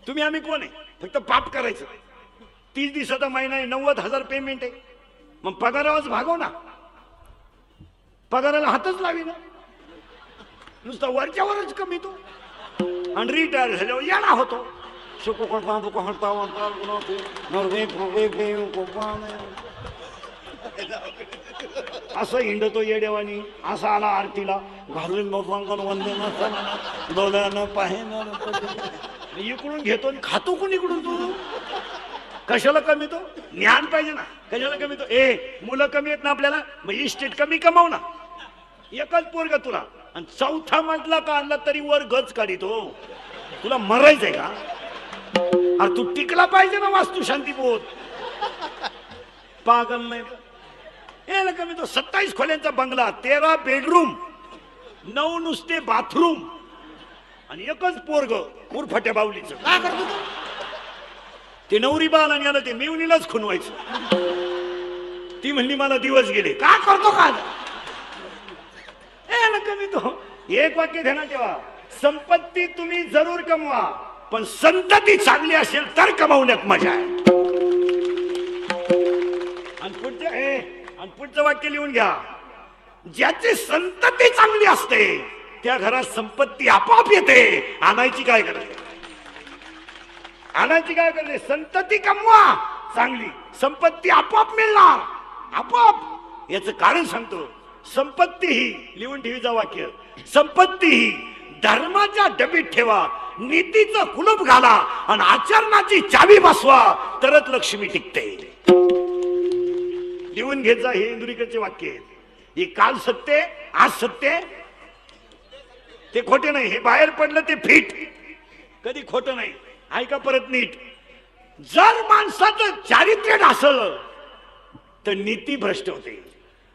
तुम्ही आम्ही कोण आहे? फक्त पाप करायचं. 30 दिवसाचा महिना आहे, 90,000 पेमेंट आहे. मग पगारावरच भागव ना. पगाराला हातच लावी ना. नुसता वरच्यावरच कमी तो. आणि रिटायर झाल्यावर याला होतो. असं हिंडतो येडेवानी. असा आला आरतीला घालून वंदे डोळ्यानं पाहिजे इकडून घेतो आणि खातो कोण इकडून तू? कशाला कमी तो? ज्ञान पाहिजे ना. कशाला कमी तो? मुलं कमी आहेत ना आपल्याला, मग इस्टेट कमी कमाव ना. एकच पोरगा तुला आणि चौथा मजला का आणला तरी वर गच काढितो. तुला मरायचंय का? अरे तू टिकला पाहिजे ना वास्तू शांतीपोत. पागल नाही कमी तो. 27 खोल्यांचा बंगला, 13 बेडरूम, 9 नुसते बाथरूम आणि एकच पोरग उरफाट्या बावलीचं. काय करतो तू? ते नवरी बाल आणि याला ते मेवणीलाच खुनवायचं. ती म्हणली मला दिवस गेले. काय करतो का? कमी तो. एक वाक्य ध्यानात ठेवा, संपत्ती तुम्ही जरूर कमवा, पण संतती चांगली असेल तर कमावण्यात मजा आहे. आणि पुढचं वाक्य लिहून घ्या, ज्याची संतती चांगली असते त्या घरात संपत्ती आपोआप येते. आणायची काय गरज? आणायची काय गरज? संतती कमवा चांगली, संपत्ती आपोआप मिळणार. आपोआप. याचं कारण सांगतो. संपत्ती ही, लिहून ठेवीचा वाक्य, संपत्ती ही धर्माच्या डबीत ठेवा, नीतीचं कुलूप घाला आणि आचरणाची चावी बसवा, तरच लक्ष्मी टिकते. लिहून घेत जा. हे इंदुरीकरचे वाक्य आहे. हे काल सत्य, आज सत्य, ते खोटे नाही. हे बाहेर पडलं ते फिट, कधी खोटं नाही. ऐका परत नीट. जर माणसाचं चारित्र्य ढासळलं तर नीती भ्रष्ट होते,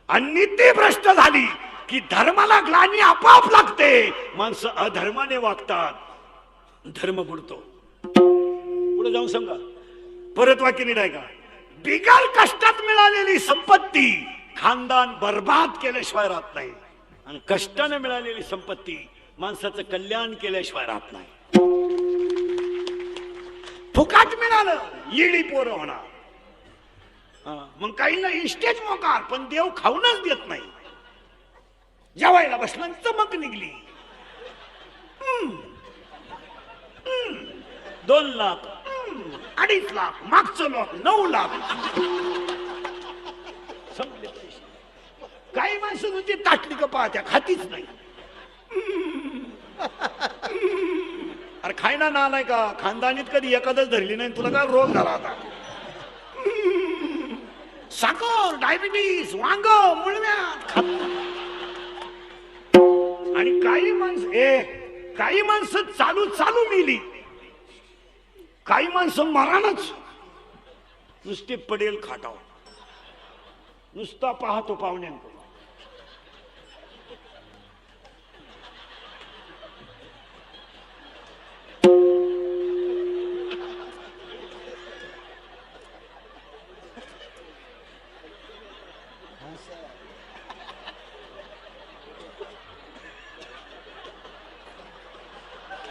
आणि नीती भ्रष्ट झाली की धर्माला ग्लानी आपोआप लागते. माणसं अधर्माने वागतात, धर्म बुडतो. पुढे जाऊन सांगा. परत वाक्य नीट आहे का? बिगर कष्टात मिळालेली संपत्ती खानदान बर्बाद केल्याशिवाय राहत नाही, आणि कष्टाने मिळालेली संपत्ती माणसाचं कल्याण केल्याशिवाय राहत नाही. फुकाट मिळालं येडी पोरं होणार. मग काहींना इस्टेट मोकार, पण देव खाऊनच देत नाही. जेवायला बसलं चमक निघली. 2 लाख, 2.5 लाख, मागचं लाख 9 लाख. संपले पैसे. काही माणसं नुसती ताटली का पाहत्या, खातीच नाही. अरे खायना ना आलाय का? खानदानीत कधी एखादच धरली नाही. तुला काय रोग झाला आता? साखर, डायबिटीस, वांग, मुळव्यात खात. आणि काही माणसं चालू चालू मेली. काही माणसं मरानच नुसते पडेल खाटाव, नुसता पाहतो पाहुण्यांकडे.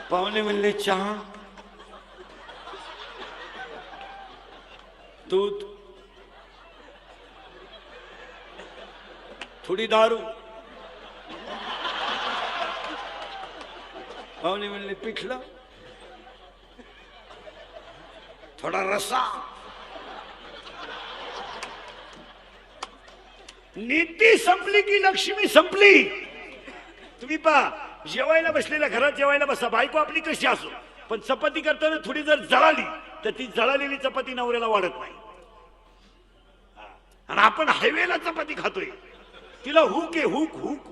पाहुणे म्हणले चहा, दूध, थोडी दारू. पाहुणे म्हणले पिठलं, थोडा रसा. नीती संपली की लक्ष्मी संपली. तुम्ही पहा, जेवायला बसलेल्या घरात जेवायला बसा, बायको आपली कशी असो, पण चपाती करताना थोडी जर जळाली तर ती जळालेली चपाती नवऱ्याला वाढत नाही. आणि आपण हायवेला चपाती खातोय, तिला हुक आहे, हुक हुक,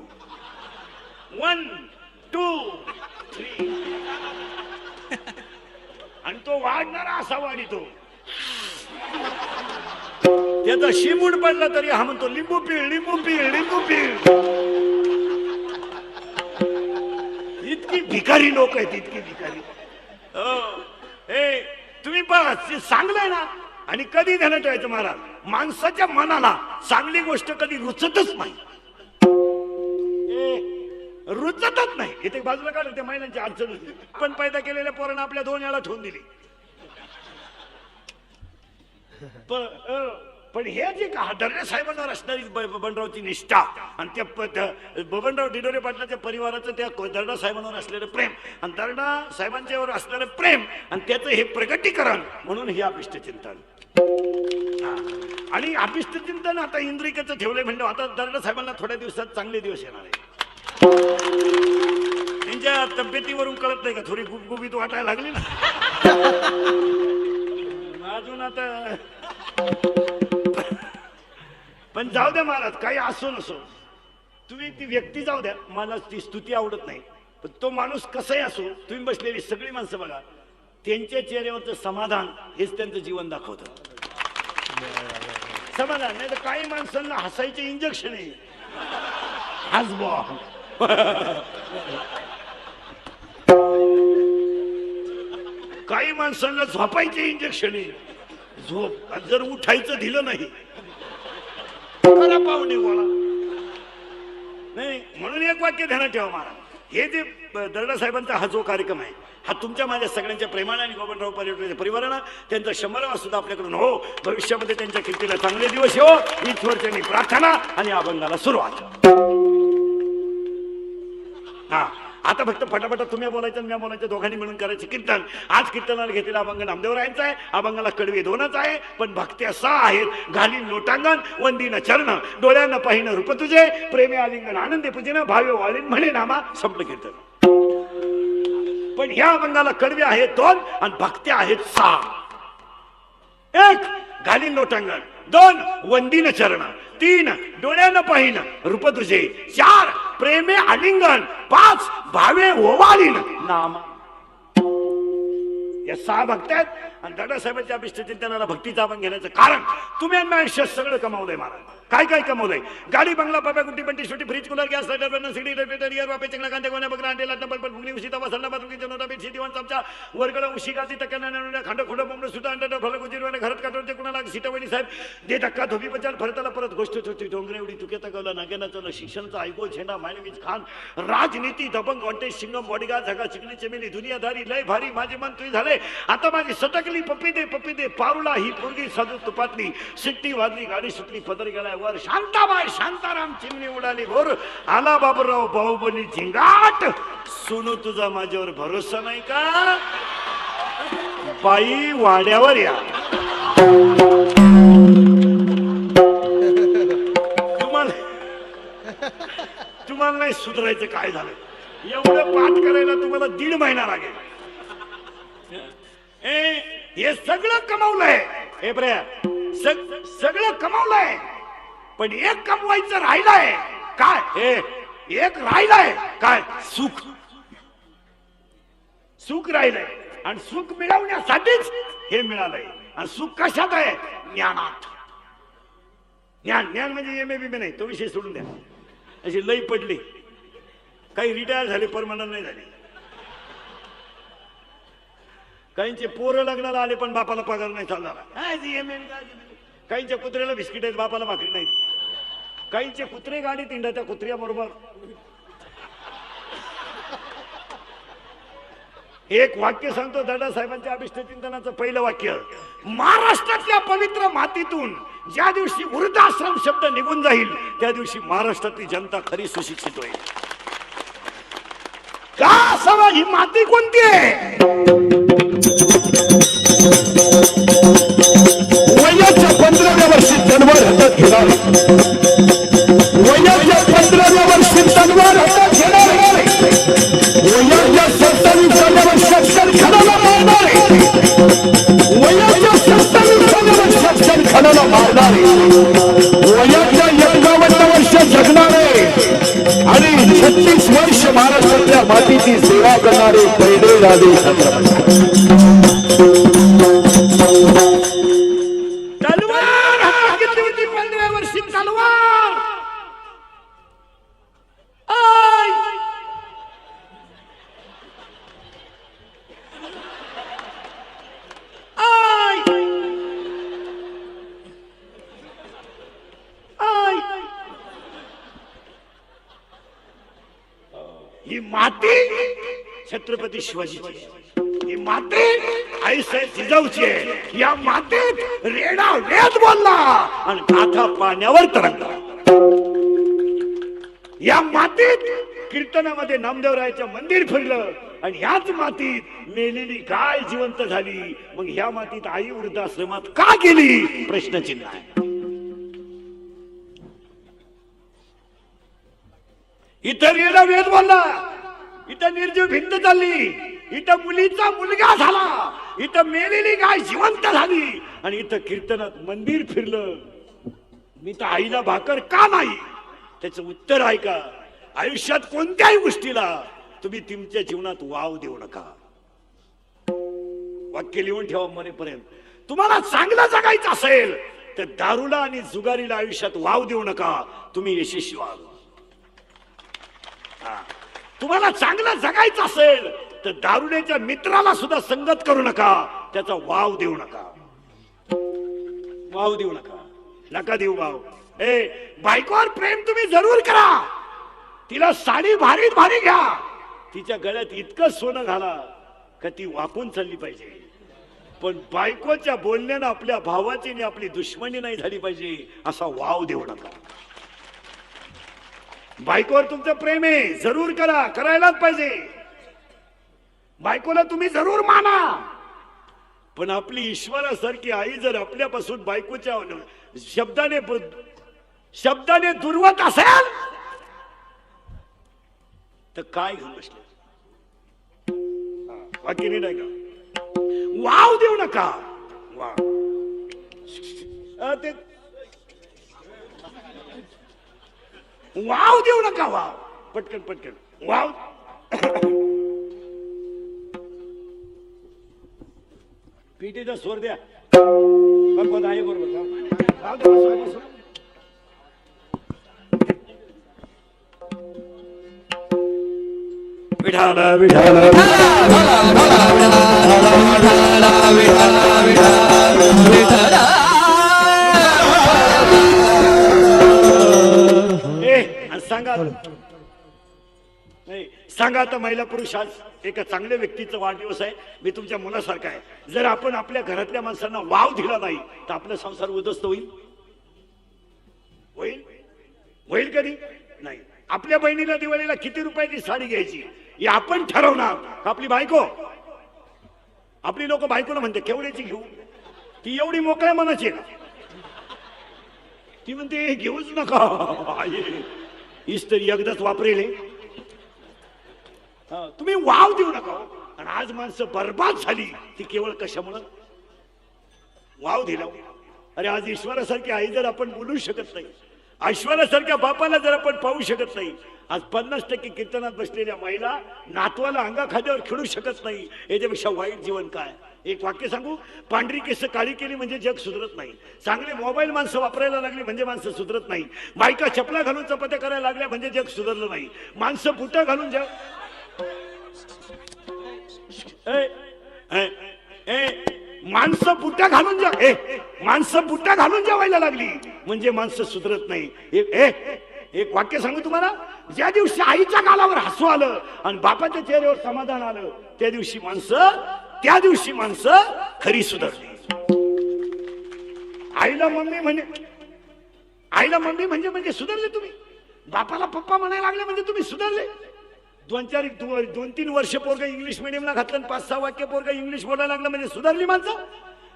1 2 3, आणि तो वाढणारा असा वाढितो. त्याचा शिमूड पडला तरी हा म्हणतो लिंबू पीळ, लिंबू पीळ, लिंबू पीळ. इतकी भिकारी लोक आहेत, इतकी भिकारी. तुम्ही पहा, चांगलंय ना. आणि कधी ध्यानात ठेवायचं महाराज, माणसाच्या मनाला चांगली गोष्ट कधी रुचतच नाही. रुचतच नाही. इथे बाजूला काढलं, त्या महिलांची अडचण होती. पण पैदा केलेल्या पोरांना आपल्या 2 वेळा ठेवून दिली. पण हे जे का दर्डे साहेबांवर असणारी बबनरावची निष्ठा आणि त्या बबनराव डिडोरे पाटलाच्या परिवाराचं त्या दर्डा साहेबांवर असलेलं प्रेम आणि दर्डा साहेबांच्यावर असलेलं प्रेम आणि त्याचं हे प्रगटीकरण म्हणून हे अभिष्ट चिंतन. आणि अभिष्ट चिंतन आता इंद्रिकेचं ठेवलंय म्हणजे आता दर्डा साहेबांना थोड्या दिवसात चांगले दिवस येणार आहे. त्यांच्या तब्येतीवरून कळत नाही का थोडी गुबगुबीत वाटायला लागली ना. अजून आता पण जाऊ द्या महाराज, काही असो नसो, तुम्ही ती व्यक्ती जाऊ द्या, मला ती स्तुती आवडत नाही, पण तो माणूस कसंही असो, तुम्ही बसलेली सगळी माणसं बघा, त्यांच्या चेहऱ्यावरचं समाधान हेच त्यांचं जीवन दाखवतं. समाधान नाही तर काही माणसांना हसायचे इंजेक्शन आहे. हसबो काही माणसांना झोपायचे इंजेक्शन आहे. झोप जर उठायचं दिलं नाही खरा पाहुणे गोळा नाही. म्हणून एक वाक्य ध्यानात ठेवा महाराज, हे जे दर्डा साहेबांचा हा जो कार्यक्रम आहे हा तुमच्या माझ्या सगळ्यांच्या प्रेमाने आणि बबनराव पर्यटनाच्या परिवारानं त्यांचा 100वा सुद्धा आपल्याकडून हो, भविष्यामध्ये त्यांच्या कीर्तीला चांगले दिवस हो, ईश्वरचरणी प्रार्थना आणि अभंगाला सुरुवात. हा आता फक्त फटाफट तुम्ही बोलायचं आणि मी बोलायचं, दोघांनी मिळून करायचं कीर्तन. आज कीर्तनाला घेतलेला अभंग नामदेवरायांचा आहे. अभंगाला कडवे 2च आहे, पण भक्त्या 6 आहेत. घालीन लोटांगण, वंदीन चरण, डोळ्यांना पाहिन रूप तुझे, प्रेमे आलिंगन आनंदे पूजेन, भावे वाळीन म्हणे नामा. संपलं कीर्तन. पण ह्या अभंगाला कडवे आहेत 2 आणि भक्त्या आहेत 6. 1 घालीन लोटांगण, 2 वंदीन चरण, 3 डोळ्यानं पाहिन रूप तुझे, 4 प्रेमे आलिंगन, 5 भावे ओवाळीन नाम. या 6 भक्त आहेत. आणि दादासाहेबांच्या अभिष्ट चिंतनाला भक्तीचा आपण घेण्याचं कारण तुम्ही आयुष्यात सगळं कमावलंय महाराज. काय काय कमवलंय? गाडी, बंगला, पाप्या, गुट्टी, पंटी, छोटी, fridge, cooler, gas, lighter, CD, refrigerator, वापे, चिंगला, कांदे, गोण्या, बकरा, अंडे, लाटणं, बलबल, फुगणी, उशी, तवा, सल्ला, बाथरूम, नोटा, बेडशीट, दिवाण, चमचा, वरगड, उशी, गादी, तक्क्या, खांड, खोड, बोंबड, सुद्धा, अंडा, फळ, गुजिरवाने, घरात काटवते, कुणाला सीतावणी साहेब दे धक्का, धोबी पचाल, फरताला परत गोष्ट छोटी, डोंगरे एवढी तुकेता गवला, नागेना चला, शिक्षणचा ऐको, झेंडा, मायनवीज खान, राजनीती, दबंग, कॉन्टेस्ट, शिंगम, बॉडीगार्ड, झगा, चिकनी, चमेली, दुनियादारी, लय भारी, माझे मन तुझी झाले. आता माझी सटकली, पप्पी दे पारुला, ही पोरगी साधू तुपातली, सिट्टी वाजली, गाडी सुटली, पदर गेलाय वर, शांताबाई शांताराम चिमणी उडाली भोर, आला बाबूराव बाहुबली झिंगाट, सुनू तुझा माझ्यावर भरोसा नाही का? बाई वाड्यावर या. तुम्हाला नाही सुधारायचं काय झालं? एवढं पाठ करायला तुम्हाला 1.5 महिना लागेल. हे सगळं कमावलंय, हे बऱ्या सगळं कमावलंय, पण एक कमवायचं राहिलंय काय? हे एक राहिलंय काय? सुख. सुख राहिलंय आणि सुख मिळवण्यासाठीच हे मिळालंय. आणि सुख कशात आहे? ज्ञानात. ज्ञान म्हणजे MA नाही, तो विषय सोडून द्या. अशी लई पडली, काही रिटायर झाले, परमनंट नाही झाले, काहींचे पोरं लग्नाला आले पण बापाला पगार नाही चालणार, काहींच्या कुत्र्याला बिस्किट आहेत, बापाला भाकरी नाहीत, काहींचे कुत्रे गाडीत हिंडा, त्या कुत्र्या बरोबर. एक वाक्य सांगतो दादासाहेबांच्या अभिष्ट चिंतनाचं पहिलं वाक्य, महाराष्ट्रातल्या पवित्र मातीतून ज्या दिवशी वृद्धाश्रम शब्द निघून जाईल त्या दिवशी महाराष्ट्रातली जनता खरी सुशिक्षित होईल. का असावा? ही माती कोणती आहे? वयाच्या 15व्या वर्षी तलवार हातात घेणार, वयाच्या 15व्या वर्षी तलवार हातात घेणार, वयाच्या 27व्या वर्षात शरखानाला मारणार, वयाच्या 27व्या वर्षात शरखानाला मारणार, वयाच्या 51 वर्ष जगणारे आणि 36 वर्ष महाराष्ट्रातल्या मातीची सेवा करणारे पहिले राजे छत्रपती. तलवार हातात घेतली होती 15व्या वर्षी तलवार. आय आय आय माती छत्रपती शिवाजीची, ही माती आईसाहेब जिजाऊची आहे. या मातीत रेडा वेद बोलला आणि गाथा पाण्यावर तरंगला. या मातीत कीर्तनामध्ये नामदेवरायाचं मंदिर फिरलं आणि ह्याच मातीत मेलेली गाय जिवंत झाली. मग ह्या मातीत आई वृद्धाश्रमात का गेली प्रश्नचिन्ह आहे. इथं रेडा वेद बोलला, इथं निर्जीव भिंत चालली, इथं मुलीचा मुलगा झाला, इथं मेलेली गाय जिवंत झाली आणि इथं कीर्तनात मंदिर फिरलं. मी तर आईला भाकर का नाही, त्याचं उत्तर आहे का. आयुष्यात कोणत्याही गोष्टीला तुम्ही तुमच्या जीवनात वाव देऊ नका. वाक्य लिहून ठेवा मरेपर्यंत. तुम्हाला चांगलं जगायचं असेल तर दारूला आणि जुगारीला आयुष्यात वाव देऊ नका, तुम्ही यशस्वी व्हाल. तुम्हाला चांगलं जगायचं असेल तर दारुड्याच्या मित्राला सुद्धा संगत करू नका, त्याचा वाव देऊ नका. वाव देऊ नका, नका देऊ वाव. बायकोवर प्रेम तुम्ही जरूर करा, तिला साडी भारीत भारी घ्या, तिच्या गळ्यात इतकं सोनं घाला का ती वाकून चालली पाहिजे. पण बायकोच्या बोलण्यानं आपल्या भावाची आणि आपली दुश्मनी नाही झाली पाहिजे, असा वाव देऊ नका. बायकोवर तुमचं प्रेम आहे, जरूर करा, करायलाच पाहिजे. बायकोला तुम्ही जरूर माना, पण आपली ईश्वरासारखी आई जर आपल्यापासून बायकोच्या शब्दाने दुर्वत असेल तर काय घेऊन बसले. वाक्य नीट आहे का. वाव देऊ नका. ते वाव देऊ नका. वाव पटकन पटकन वाव. पीटीचा स्वर द्या. बरोबर आहे, बरोबर. विठाल विठाल सांगा नाही, सांगा आता महिला पुरुष आज एका चांगल्या व्यक्तीचा वाढदिवस आहे, मी तुमच्या मुलासारखा आहे. जर आपण आपल्या घरातल्या माणसांना वाव दिला नाही तर आपला संसार उद्ध्वस्त होईल. होईल होईल कधी नाही. आपल्या बहिणीला दिवाळीला किती रुपयाची साडी घ्यायची हे आपण ठरवणार. आपली बायको, आपली लोक बायकोला म्हणते केवढ्याची घेऊ, ती एवढी मोकळ्या मनाची आहे का. ती म्हणते घेऊच नका, इस्त्री एकदाच वापरेल. तुम्ही वाव देऊ नका. आणि आज माणसं बर्बाद झाली ती केवळ कशामुळे वाव दिला. अरे आज ईश्वरासारखी आई जर आपण बोलू शकत नाही, ऐश्वर्यासारख्या बापाला जर आपण पाहू शकत नाही, आज 50% कीर्तनात बसलेल्या महिला नातवाला अंगा खाद्यावर खेळू शकत नाही, याच्यापेक्षा वाईट जीवन काय. एक वाक्य सांगू, पांढरी केस काळी केली म्हणजे जग सुधरत नाही. चांगले मोबाईल माणसं वापरायला लागली म्हणजे माणसं सुधरत नाही. बायका चपला घालून चपात्या करायला लागल्या म्हणजे जग सुधरलं नाही. माणसं बुटं घालून जग माणसं बुट्या घालून माणसं बुट्या घालून जेवायला लागली म्हणजे माणसं सुधरत नाही. एक वाक्य सांगू तुम्हाला, ज्या दिवशी आईच्या गालावर हसू आलं आणि बापाच्या चेहऱ्यावर समाधान आलं त्या दिवशी माणसं खरी सुधरली. आईला मम्मी म्हणजे सुधरले तुम्ही. बापाला पप्पा म्हणायला लागले म्हणजे तुम्ही सुधरले. 2-3 वर्ष पोरगा इंग्लिश मिडियमला घातलं, 5-6 वाक्य पोरगा इंग्लिश बोलायला लागलं म्हणजे सुधारली माणसं.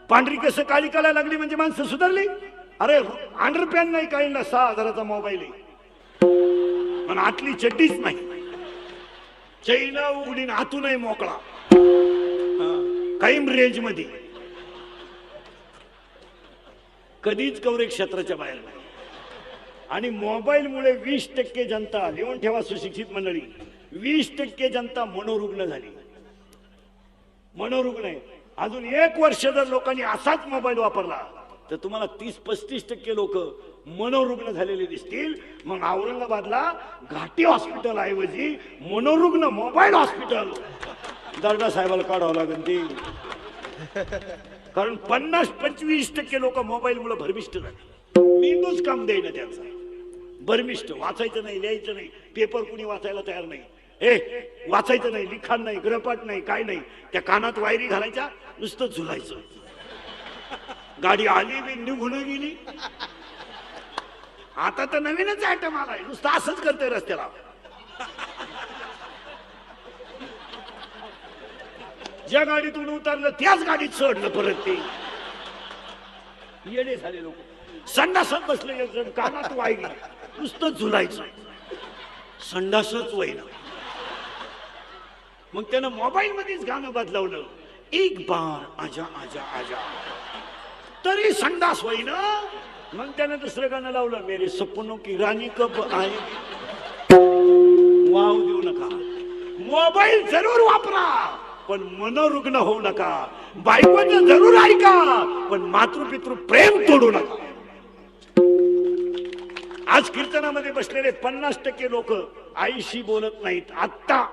पांढरी केस काळी करायला लागली म्हणजे माणसं सुधारली. अरे अंडरपॅन नाही, काही ना 6,000चा मोबाईल आहे पण आतली चड्डीच नाही, चैन उघडीन आतूनही मोकळा, काही रेंज मध्ये, कधीच कवरेज क्षेत्राच्या बाहेर नाही. आणि मोबाईलमुळे 20% जनता, लिहून ठेवा सुशिक्षित मंडळी, 20% जनता मनोरुग्ण झाली. मनोरुग्ण आहे. अजून 1 वर्ष जर लोकांनी असाच मोबाईल वापरला तर तुम्हाला 30-35% लोक मनोरुग्ण झालेले दिसतील. मग औरंगाबादला घाटी हॉस्पिटल ऐवजी मनोरुग्ण मोबाईल हॉस्पिटल दर्डा साहेबाला काढावं लागेल ते. कारण 50-25% लोक मोबाईलमुळे भरमिष्ट झाले. मेंदूच काम देईना त्यांचा. भरमिष्ट, वाचायचं नाही, लिहायचं नाही, पेपर कुणी वाचायला तयार नाही. वाचायचं नाही, लिखाण नाही, ग्रहपाठ नाही, काय नाही. त्या कानात वायरी घालायच्या, नुसतं झुलायचं. गाडी आली बी निघून गेली. आता तर नवीनच आयटम आलाय, नुसतं असंच करतोय रस्त्याला. ज्या गाडीतून उतरलं त्याच गाडीत चढलं परत. ते येडे झाले लोक. संडासात बसले एक जण, कानात वायरी, नुसतं झुलायचं, संडासच वैना. मग त्यानं मोबाईल मध्येच गाणं बदलवलं, एक बार आजा आजा आजा, तरी संडास होईना. मग त्यानं दुसरं गाणं लावलं, मेरे सपनों की रानी कब आए. वाव देऊ नका. मोबाईल जरूर वापरा, पण मनोरुग्ण होऊ नका. बायकोचं जरूर ऐका, पण मातृपितृ प्रेम तोडू नका. आज कीर्तनामध्ये बसलेले 50% लोक आईशी बोलत नाहीत. आत्ता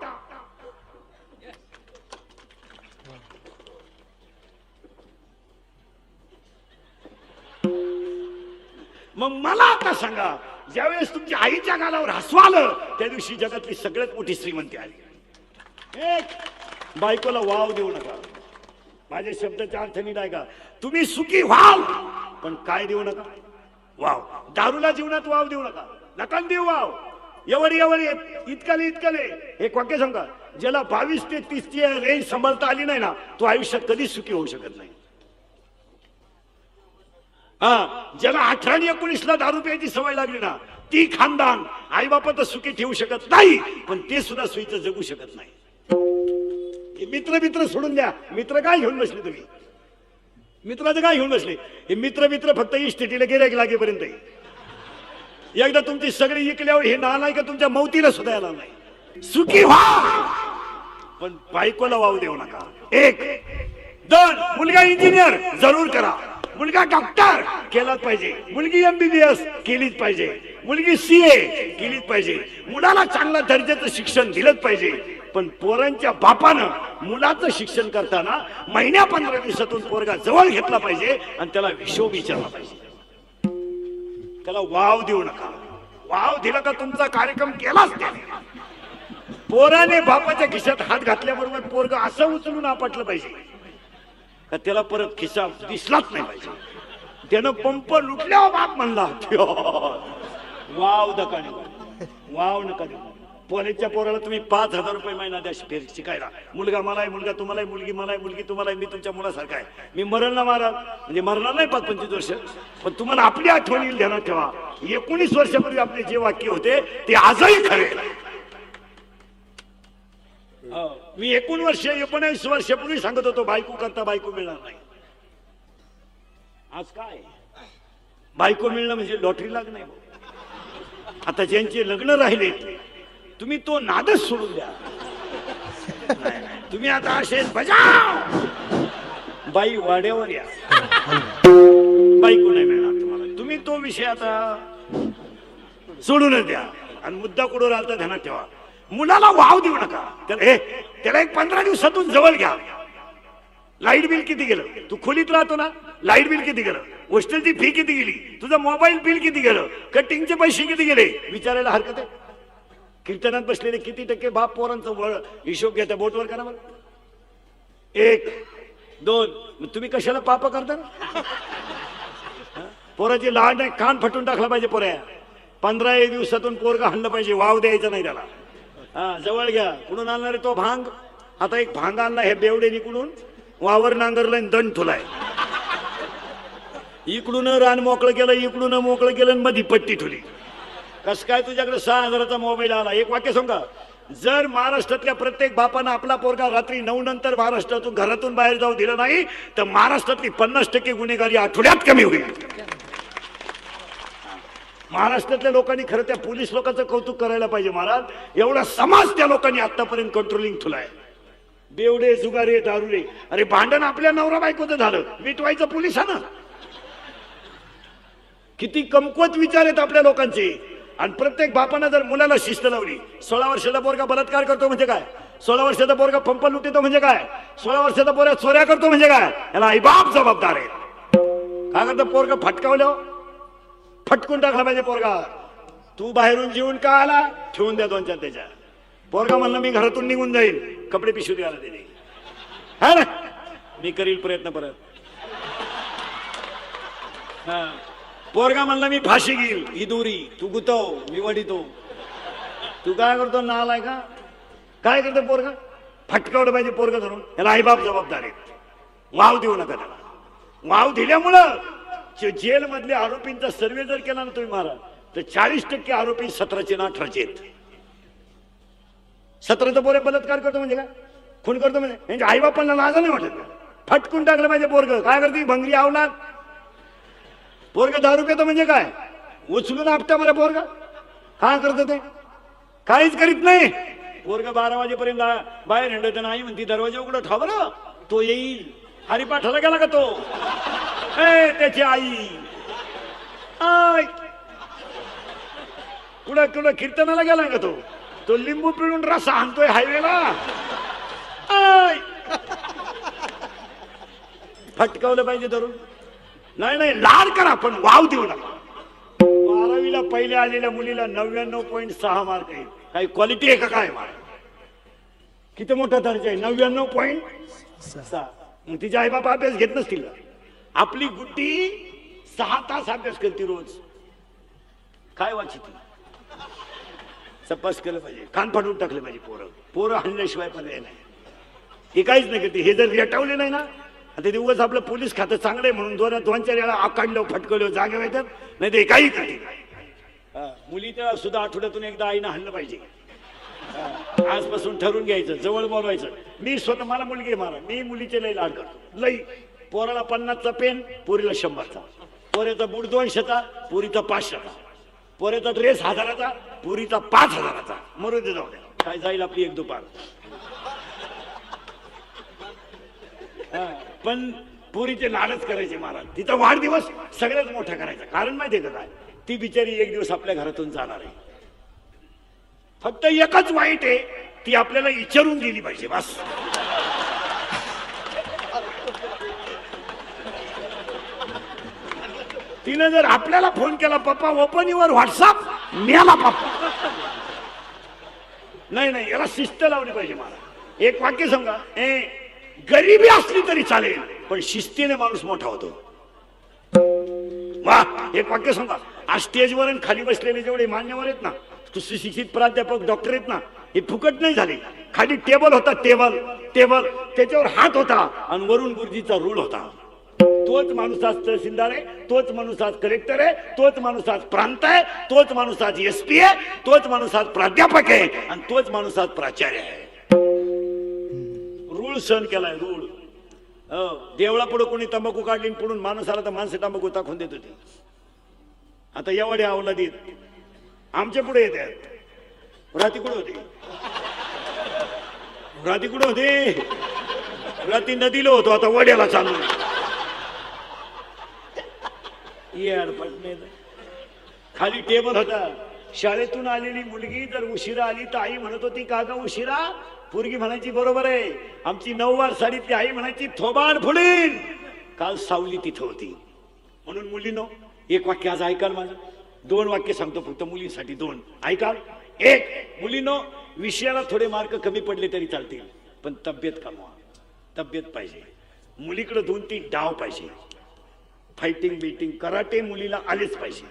मग मला आता सांगा, ज्यावेळेस तुमच्या आईच्या गालावर हसू आलं, त्या दिवशी जगातली सगळ्यात मोठी श्रीमंती आली. एक बायकोला वाव देऊ नका. माझ्या शब्दाचा अर्थ नीट आहे का? तुम्ही सुखी व्हाल, पण काय देऊ नका? वाव. दारूला जीवनात वाव देऊ नका. नका देऊ वाव. एवढी इतकाले एक वाक्य सांगा, ज्याला 22 ते 30 ची रेंज सांभाळता आली नाही ना, तो आयुष्यात कधीच सुखी होऊ शकत नाही. ज्याला 18 आणि 19 ला दारू प्यायची सवय लागली ना, ती खानदान आई बापा तर सुखी ठेवू शकत नाही, पण ते सुद्धा सोयीचं जगू शकत नाही. मित्र सोडून द्या. मित्र काय घेऊन बसले तुम्ही? मित्राचं काय घेऊन बसले? हे मित्र फक्त इस्टेटीला गिऱ्हाईक लागेपर्यंत. एकदा तुमची सगळी इकल्यावर हे नालाय का तुमच्या मौतीला सुद्धा यायला नाही. सुखी व्हा, पण बायकोला वाव देऊ नका. एक. दोन, मुलगा इंजिनियर जरूर करा, मुलगा डॉक्टर केलाच पाहिजे, मुलगी MBBS केलीच पाहिजे, मुलगी CA केलीच पाहिजे, मुलाला चांगल्या दर्जाचं शिक्षण दिलंच पाहिजे. पण पोरांच्या बापानं मुलाचं शिक्षण करताना महिन्या 15 दिवसातून पोरगा जवळ घेतला पाहिजे आणि त्याला हिशोब विचारला पाहिजे. त्याला वाव देऊ नका. वाव दिला का तुमचा कार्यक्रम केलाच त्याने. पोराने बापाच्या खिशात हात घातल्याबरोबर पोरग असं उचलून आपटलं पाहिजे का त्याला परत खिसा दिसलाच नाही पाहिजे. त्यानं पंप लुटल्यावर बाप म्हणला, वाव दकाने वाव नका देऊ. कॉलेजच्या पोराला तुम्ही 5,000 रुपये महिना द्या शिकायला. मुलगा मला आहे, मुलगा तुम्हाला आहे, मुलगी मला आहे, मुलगी तुम्हाला आहे. मी तुमच्या मुलासारखा आहे. मी मरण ना महाराज म्हणजे मरणार नाही 5-25 वर्ष, पण तुम्हाला आपली आठवण येईल. ध्यानात ठेवा, 19 वर्षापूर्वी आपले जे वाक्य होते ते आजही खरे. मी 19 वर्षापूर्वी सांगत होतो, बायको करता बायको मिळणार नाही. आज काय बायको मिळणं म्हणजे लॉटरी लागणे. आता ज्यांचे लग्न राहिले तुम्ही तो नादच सोडून द्या. तुम्ही आता असेच बजाव, बाई वाड्यावर या, बायको नाही मिळणार तुम्हाला. तुम्ही तो विषय आता सोडूनच द्या. आणि मुद्दा कुठं राहता ध्यानात ठेवा, मुलाला वाव देऊ नका. त्याला एक 15 दिवसातून जवळ घ्या. लाईट बिल किती गेलं? तू खोलीत राहतो ना, लाईट बिल किती गेलं? हॉस्टेलची फी किती गेली? तुझं मोबाईल बिल किती गेलं? कटिंगचे पैसे किती गेले? विचारायला हरकत आहे? कीर्तनात बसलेले किती टक्के बाप पोरांचा हिशोब घेता? बोटवर करा बरं. 1, 2. तुम्ही कशाला पाप करता? पोराची लहान आहे, कान फटून टाकला पाहिजे. पोऱ्या 15 दिवसातून पोरगा हाणलं पाहिजे. वाव द्यायचा नाही त्याला. जवळ घ्या. कुठून आणणार आहे तो भांग? आता एक भांग आणला हे बेवडेनी, कुठून वावर नांगरलाय, दंड ठुलाय. इकडून रान मोकळं केलं, इकडून मोकळं केलं, मध्ये पट्टी ठुली. कस काय तुझ्याकडे 6,000चा मोबाईल आला? एक वाक्य सांगा, जर महाराष्ट्रातल्या प्रत्येक बापानं आपला पोरगा रात्री 9 नंतर महाराष्ट्रातून घरातून बाहेर जाऊ दिलं नाही तर महाराष्ट्रातली 50% गुन्हेगारी आठवड्यात कमी होईल. महाराष्ट्रातल्या लोकांनी खरं त्या पोलीस लोकांचं कौतुक करायला पाहिजे. महाराज, एवढा समाज त्या लोकांनी आतापर्यंत कंट्रोलिंग ठेवलाय. बेवडे, जुगारे, दारुडे. अरे भांडण आपल्या नवरा बायकोचं झालं, मिटवायचं पोलिसांना. किती कमकुवत विचार आहेत आपल्या लोकांचे. आणि प्रत्येक बापानं जर मुलाला शिस्त लावली, 16 वर्षाचा पोरगा बलात्कार करतो म्हणजे काय? 16 वर्षाचा पोरगा पंप लुटतो म्हणजे काय? 16 वर्षाचा पोरगा चोऱ्या करतो म्हणजे काय? याला आईबाप जबाबदार आहे. काय करतो? पोरगा फटकावलं, फटकून टाकला पाहिजे पोरगा. तू बाहेरून जेवून का आला? ठेवून द्या 2-4 त्याच्या. पोरगा म्हणलं मी घरातून निघून जाईल, कपडे पिशवीत घाला दिले. हा ना, मी करील प्रयत्न परत. हा, पोरगा म्हणला मी फाशी घेईल, ही दोरी तू गुतव मी वडितो. तू काय करतो नालाय का? काय करतो पोरगा? फटकावलं पाहिजे पोरगा धरून. याला आईबाप जबाबदार आहेत. वाव देऊ नका त्याला. वाव दिल्यामुळं जेल मधले आरोपींचा सर्वे जर केला ना तुम्ही महाराज, तर 40% आरोपी 17चे ना 18चे आहेत. 17चं पोरे बलात्कार करतो म्हणजे काय? खून करतो म्हणजे? म्हणजे आईबापांना लाज नाही वाटत? फटकून टाकलं पाहिजे पोरग. काय करते भंगरी आवलात? पोरग दारू पितो म्हणजे काय? उचलून आपटा बरं पोरग. काय करत ते? काहीच करीत नाही. पोरग 12 वाजेपर्यंत बाहेर हिंडत नाही म्हणती दरवाजा उघडं ठेवा बरं, तो येईल. हरिपाठाला गेला का तो? त्याची आई कुठं कुठं कीर्तनाला गेला का तो? तो लिंबू पिळून रस आणतोय हायवेला. फटकावलं पाहिजे धरून. नाही नाही, लाड करा पण वाव देऊ नका. 12वीला पहिल्या आलेल्या मुलीला 99.6 मार्क आहे. काही क्वालिटी आहे का काय? किती मोठा दर्जा आहे? 99.6. मग तिचे आई बाबा अभ्यास घेत नसतील. आपली गुड्डी 6 तास अभ्यास करते रोज. काय वाचित तपास केलं पाहिजे. कान फाडून टाकले पाहिजे. पोरं हल्ल्याशिवाय पर्याय नाही. हे काहीच नाही करते. हे जर रेटावले नाही ना, आता दिवस आपलं पोलीस खातं चांगलं आहे म्हणून 2-4 वेळा आकांडलं फटकलं जागे येतात, नाही ते काही करते. मुलीच्या सुद्धा आठवड्यातून एकदा आईनं हाणलं पाहिजे. आजपासून ठरवून घ्यायचं, जवळ बोलवायचं. मी स्वतः, मला मुलगी मारा, मी मुलीचे लई लाड करतो. लई. पोराला 50चा पेन, पोरीला 100चा. पोऱ्याचा बूट 200चा, पोरीचा 500चा. पोऱ्याचा ड्रेस 1000चा, पोरीचा 5000चा. मरू दे, जाऊ द्या. काय जाईल आपली एक दुपार. पण पोरीचे लाडच करायचे महाराज. तिचा वाढदिवस सगळ्यात मोठा करायचा. कारण माहितीये का काय? ती बिचारी एक दिवस आपल्या घरातून जाणार आहे. फक्त एकच वाईट आहे, ती आपल्याला विचारून गेली पाहिजे बस. तिने जर आपल्याला फोन केला, पप्पा ओपन युअर व्हॉट्सअप, मेला पप्पा. नाही नाही, याला शिस्त लावली पाहिजे मला. एक वाक्य सांगा, गरिबी असली तरी चालेल पण शिस्तीने माणूस मोठा होतो. वा, एक वाक्य सांगा. आज स्टेजवर खाली बसलेले जेवढे मान्यवर आहेत ना, सुशिक्षित प्राध्यापक डॉक्टर आहेत ना, हे फुकट नाही झाले. खाली टेबल होता, टेबल टेबल त्याच्यावर हात होता आणि वरून गुरुजीचा रूल होता. तोच माणूस आज तहसीलदार आहे, तोच माणूस आज कलेक्टर आहे, तोच माणूस आज प्रांत आहे, तोच माणूस आज SP आहे, तोच माणूस आज प्राध्यापक आहे आणि तोच माणूस आज प्राचार्य आहे. रूळ सहन केलाय, रूळ. देवळा पुढे कोणी तंबाखू काढली पुढून माणूस आला तर माणसं तंबाखू टाकून देत होती. आता एवढे आवला देत आमच्या पुढे येतात. राती कुठे होते? राती कुठे होते? राती नदीला होतो, आता वड्याला चालू. खाली टेबल होता. शाळेतून आलेली मुलगी जर उशिरा आली तर आई म्हणत होती का ग उशिरा? पोरगी म्हणायची बरोबर आहे. आमची 9वार साडीतली आई म्हणायची थोबाड फुडीन. काल सावली तिथं होती. म्हणून मुलीनो, एक वाक्य आज ऐकाल माझं. 2 वाक्य सांगतो फक्त मुलींसाठी, 2 ऐकाल. एक, मुलीनो, विषयाला थोडे मार्क कमी पडले तरी चालतील पण तब्येत कमवा. तब्येत पाहिजे. मुलीकडे 2-3 डाव पाहिजे. फायटिंग बिटिंग कराटे मुलीला आलेच पाहिजे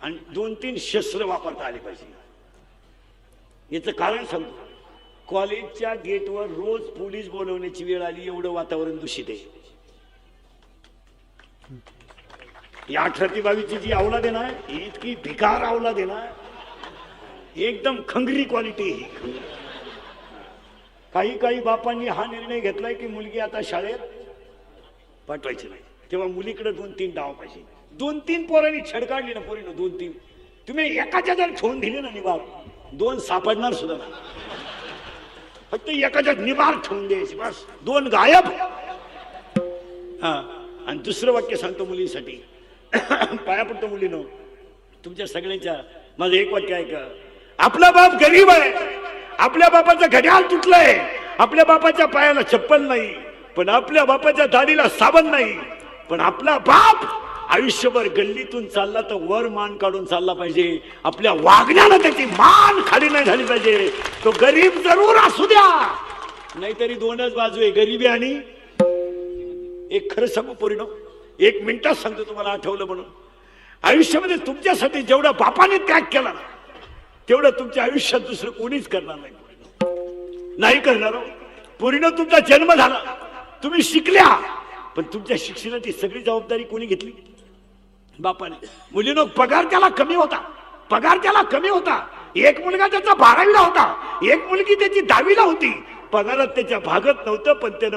आणि 2-3 शस्त्र वापरता आले पाहिजे. याचं कारण सांगतो. कॉलेजच्या गेटवर रोज पोलीस बोलवण्याची वेळ आली, एवढं वातावरण दूषित आहे. या 18-22ची जी अवलाद आहे ना, इतकी भिकार अवलाद आहे ना, एकदम खंगरी क्वालिटी. काही बापांनी हा निर्णय घेतलाय की मुलगी आता शाळेत पाठवायची नाही, तेव्हा मुलीकडे 2-3 डाव पाहिजे. 2-3 पोरांनी छड काढली ना पोरीनं, 2-3 तुम्ही एकाच्या जर ठेवून दिले ना निभार, 2 सापडणार सुद्धा नाही. फक्त एकाच्या निभार ठेवून द्यायची बस, 2 गायब. हा, आणि दुसरं वाक्य सांगतो मुलींसाठी. पाया पडतो मुलीनो तुमच्या सगळ्यांच्या. माझं एक वाक्य आहे का, आपला बाप गरीब आहे, आपल्या बापाचं घड्याळ तुटलंय, आपल्या बापाच्या पायाला चप्पल नाही, पण आपल्या बापाच्या दाढीला साबण नाही, पण आपला बाप आयुष्यभर गल्लीतून चालला तर वर मान काढून चालला पाहिजे. आपल्या वागण्यानं त्याची मान खाली नाही झाली पाहिजे. तो गरीब जरूर असू द्या, नाहीतरी दोनच बाजू आहे, गरिबी आणि एक. खरं सांगू पोरीनो, 1 मिनिटात सांगतो तुम्हाला, आठवलं म्हणून. आयुष्यामध्ये तुमच्यासाठी जेवढा बापाने त्याग केला ना, तेवढं तुमच्या आयुष्यात दुसरं कोणीच करणार नाही करणार. पोरीनो, तुमचा जन्म झाला, तुम्ही शिकल्या, पण तुमच्या शिक्षणाची सगळी जबाबदारी कोणी घेतली? बापाने. मुलीनो, पगार त्याला कमी होता. एक मुलगा त्याचा 12वीला होता, एक मुलगी त्याची 10वीला होती. पगारात त्याच्या भागत नव्हतं, पण त्यानं